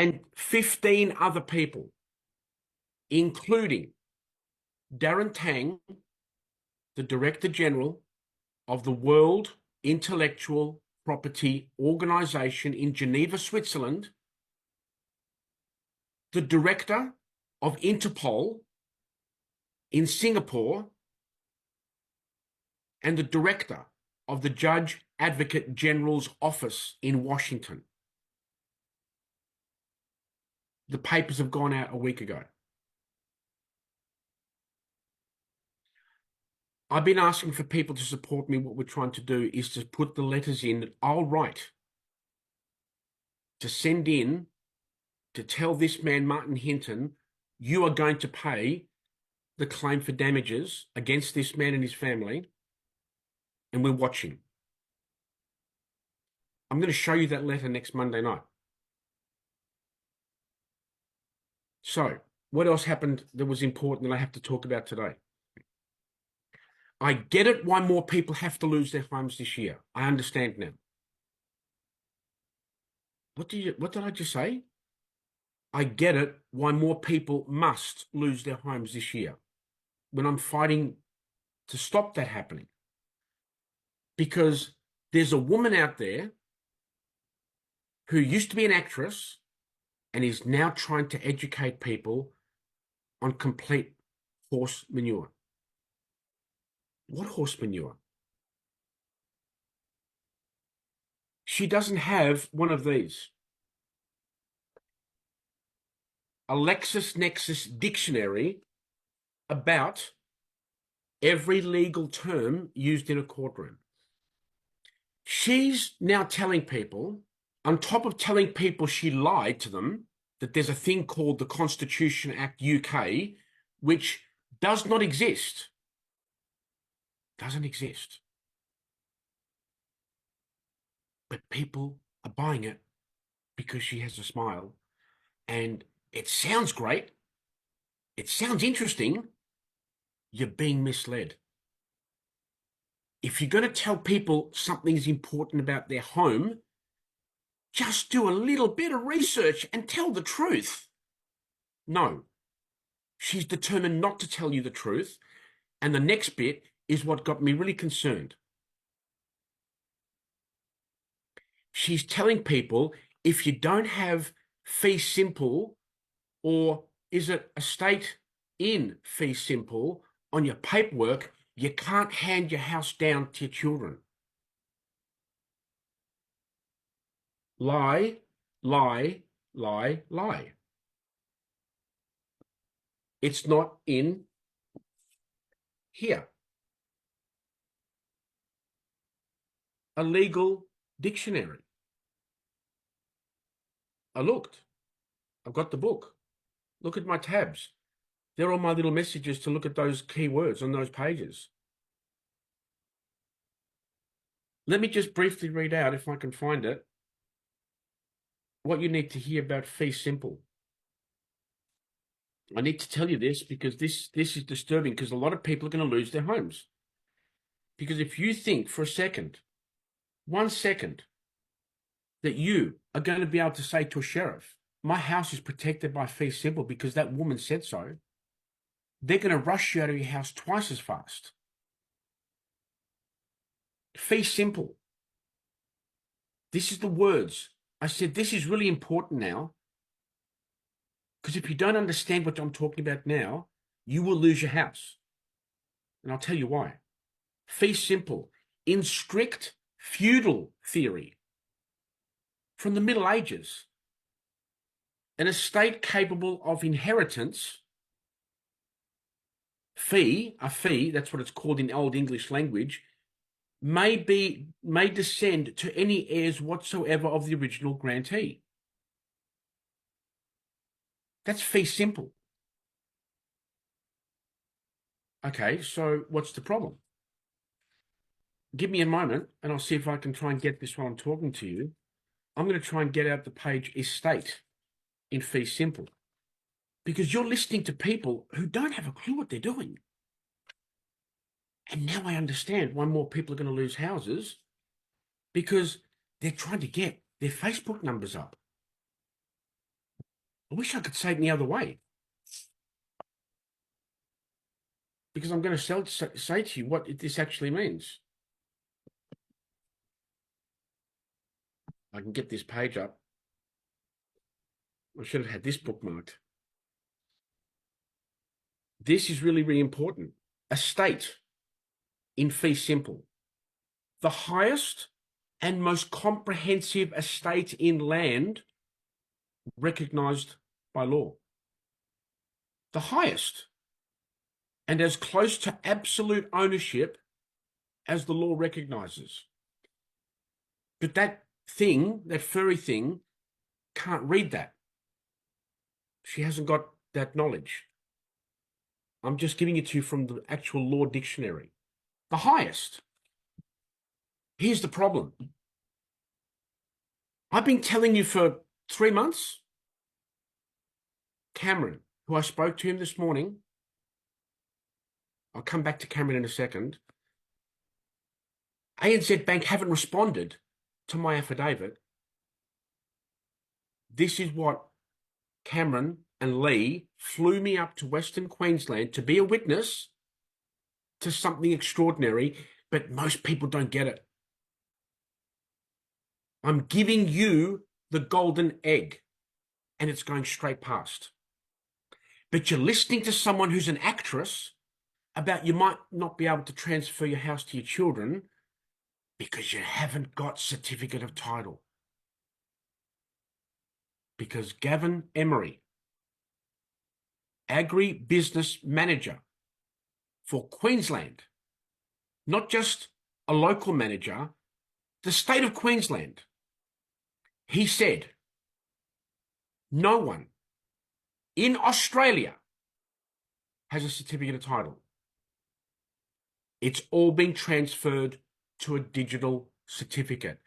and 15 other people, including Darren Tang, the Director General of the World Intellectual Property Organization in Geneva, Switzerland, the Director of Interpol in Singapore, and the Director of the Judge Advocate General's Office in Washington. The papers have gone out a week ago. I've been asking for people to support me. What we're trying to do is to put the letters in that I'll write to send in to tell this man, Martin Hinton, you are going to pay the claim for damages against this man and his family, and we're watching. I'm going to show you that letter next Monday night. So, what else happened that was important that I have to talk about today? I get it why more people have to lose their homes this year. I understand now. What did I just say? I get it why more people must lose their homes this year when I'm fighting to stop that happening. Because there's a woman out there who used to be an actress and is now trying to educate people on complete horse manure. What horse manure? She doesn't have one of these. A LexisNexis dictionary about every legal term used in a courtroom. She's now telling people, on top of telling people she lied to them, that there's a thing called the Constitution Act UK, which does not exist. Doesn't exist. But people are buying it because she has a smile. And it sounds great. It sounds interesting. You're being misled. If you're going to tell people something is important about their home, just do a little bit of research and tell the truth. No. She's determined not to tell you the truth. And the next bit is what got me really concerned. She's telling people if you don't have fee simple, or is it estate in fee simple on your paperwork, you can't hand your house down to your children. Lie, lie, lie, lie. It's not in here. A legal dictionary. I looked. I've got the book. Look at my tabs. They're all my little messages to look at those keywords on those pages. Let me just briefly read out, if I can find it, what you need to hear about fee simple. I need to tell you this because this is disturbing, because a lot of people are going to lose their homes. Because if you think for a second, 1 second, that you are going to be able to say to a sheriff, my house is protected by fee simple because that woman said so, they're going to rush you out of your house twice as fast. Fee simple. This is the words. I said, this is really important now, because if you don't understand what I'm talking about now, you will lose your house. And I'll tell you why. Fee simple. In strict feudal theory, from the Middle Ages, an estate capable of inheritance, a fee, that's what it's called in Old English language, may descend to any heirs whatsoever of the original grantee. That's fee simple. Okay, so what's the problem? Give me a moment and I'll see if I can try and get this while I'm talking to you. I'm going to try and get out the page estate in fee simple, because you're listening to people who don't have a clue what they're doing. And now I understand why more people are going to lose houses, because they're trying to get their Facebook numbers up. I wish I could say it the other way. Because I'm going to say to you what this actually means. I can get this page up. I should have had this bookmarked. This is really, really important. Estate in fee simple. The highest and most comprehensive estate in land recognized by law. The highest and as close to absolute ownership as the law recognizes. But that thing, that furry thing, can't read that. She hasn't got that knowledge. I'm just giving it to you from the actual law dictionary. The highest. Here's the problem. I've been telling you for 3 months. Cameron, who I spoke to him this morning, I'll come back to Cameron in a second. ANZ Bank haven't responded to my affidavit. This is what Cameron and Lee flew me up to Western Queensland to be a witness to something extraordinary, but most people don't get it. I'm giving you the golden egg, and it's going straight past. But you're listening to someone who's an actress about you might not be able to transfer your house to your children because you haven't got certificate of title. Because Gavin Emery, agri-business manager for Queensland, not just a local manager, the state of Queensland, he said, no one in Australia has a certificate of title. It's all been transferred to a digital certificate.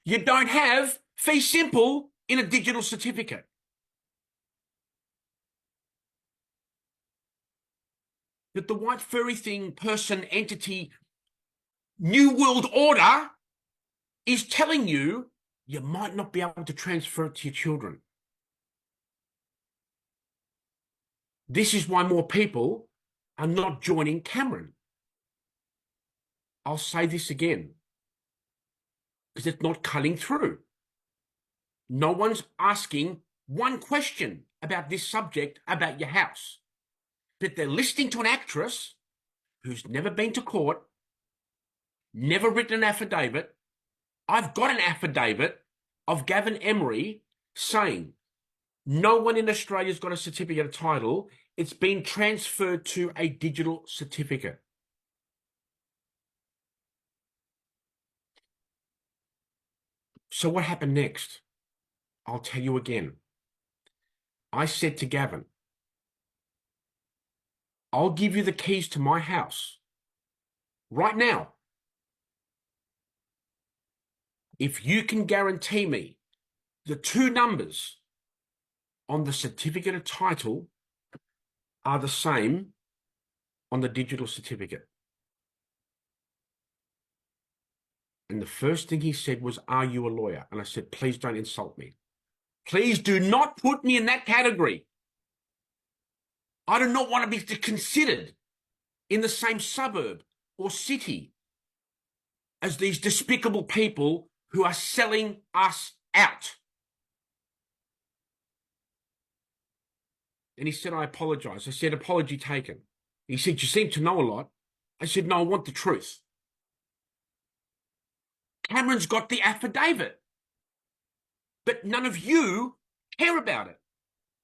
You don't have fee simple in a digital certificate. That the white furry thing, person, entity, New World Order is telling you you might not be able to transfer it to your children. This is why more people are not joining Cameron. I'll say this again, because it's not cutting through. No one's asking one question about this subject, about your house. But they're listening to an actress who's never been to court, never written an affidavit. I've got an affidavit of Gavin Emery saying no one in Australia's got a certificate of title. It's been transferred to a digital certificate. So what happened next? I'll tell you again. I said to Gavin, I'll give you the keys to my house right now if you can guarantee me the two numbers on the certificate of title are the same on the digital certificate. And the first thing he said was, are you a lawyer? And I said, please don't insult me. Please do not put me in that category. I do not want to be considered in the same suburb or city as these despicable people who are selling us out. And he said, I apologize. I said, apology taken. He said, you seem to know a lot. I said, no, I want the truth. Cameron's got the affidavit, but none of you care about it.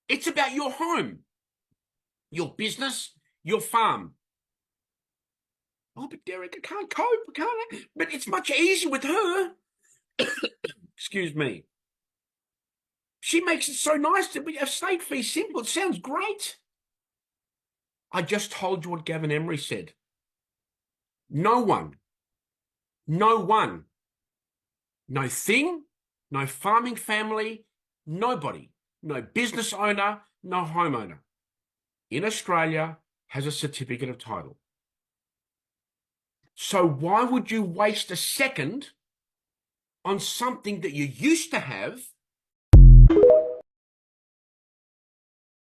It's about your home, your business, your farm. Oh, but Derek, I can't cope, can't I? But it's much easier with her. Excuse me. She makes it so nice to be a state fee simple. It sounds great. I just told you what Gavin Emery said. No one, no thing, no farming family, nobody, no business owner, no homeowner in Australia has a certificate of title. So why would you waste a second on something that you used to have